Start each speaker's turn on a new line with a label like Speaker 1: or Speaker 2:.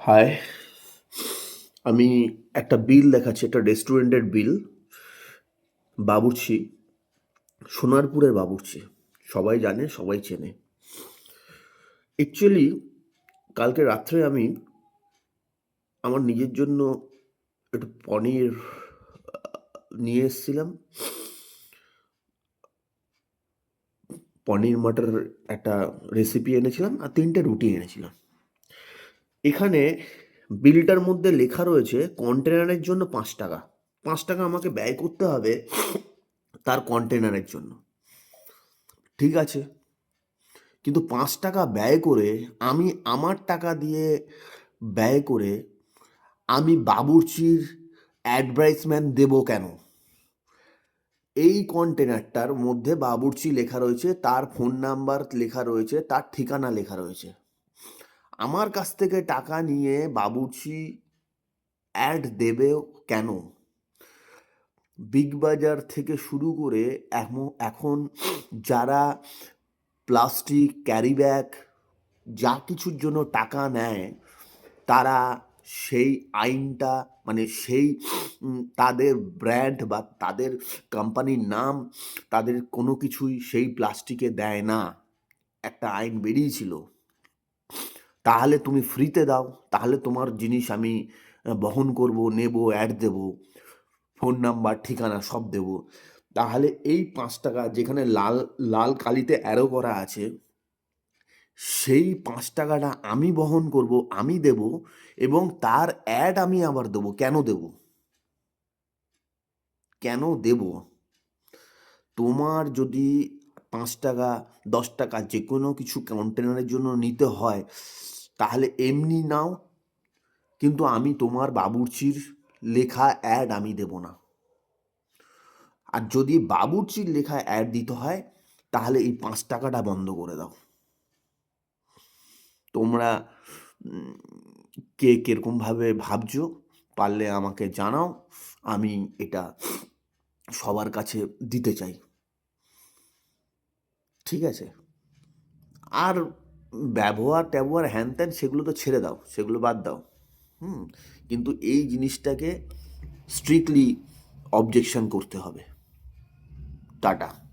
Speaker 1: High, আমি একটা বিল দেখাচ্ছি, একটা রেস্টুরেন্টের বিল। বাবুর্চি, সোনারপুরের বাবুর্চি। সবাই জানে, সবাই চেনে। অ্যাকচুয়ালি কালকে রাত্রে আমি আমার নিজের জন্য একটু পনির নিয়ে এসেছিলাম। পনির মটর একটা রেসিপি এনেছিলাম আর ৩ টে রুটি এনেছিলাম। এখানে বিলটার মধ্যে লেখা রয়েছে কন্টেনারের জন্য ৳৫। ৳৫ আমাকে ব্যয় করতে হবে তার কন্টেনারের জন্য। ঠিক আছে। কিন্তু ৳৫ ব্যয় করে আমি আমার টাকা দিয়ে ব্যয় করে আমি বাবুর্চির অ্যাডভার্টাইজমেন্ট দেবো কেন? এই কন্টেনারটার মধ্যে বাবুর্চি লেখা রয়েছে, তার ফোন নাম্বার লেখা রয়েছে, তার ঠিকানা লেখা রয়েছে। আমার কাছ থেকে টাকা নিয়ে বাবুর্চি অ্যাড দেবে কেন? বিগ বাজার থেকে শুরু করে এখন যারা প্লাস্টিক, ক্যারি ব্যাগ যা কিছুর জন্য টাকা নেয়, তারা সেই আইনটা মানে সেই তাদের ব্র্যান্ড বা তাদের কোম্পানির নাম, তাদের কোনো কিছুই সেই প্লাস্টিকে দেয় না। একটা আইন বেরিয়েছিল। তাহলে তুমি ফ্রিতে দাও, তাহলে তোমার জিনিস আমি বহন করব, নেব, অ্যাড দেব, ফোন নাম্বার, ঠিকানা সব দেব। তাহলে এই ৳৫ যেখানে লাল লাল কালিতে অ্যারো করা আছে, সেই ৳৫ আমি বহন করব, আমি দেব এবং তার অ্যাড আমি আবার দেবো। কেন দেব? কেন দেব? তোমার যদি ৳৫, ৳১০ যেকোনো কিছু কন্টেনারের জন্য নিতে হয়, তাহলে এমনি নাও। কিন্তু আমি তোমার বাবুর্চির লেখা অ্যাড আমি দেব না। আর যদি বাবুর্চির লেখা অ্যাড দিতে হয়, তাহলে এই ৳৫ বন্ধ করে দাও। তোমরা উম কে কিরকমভাবে ভাবছো, পারলে আমাকে জানাও। আমি এটা সবার কাছে দিতে চাই। ঠিক আছে? আর ব্যবহার-ট্যাবহার হ্যান-ত্যান সেগুলো তো ছেড়ে দাও, সেগুলো বাদ দাও। হুম? কিন্তু এই জিনিসটাকে স্ট্রিক্টলি অবজেকশন করতে হবে। টাটা।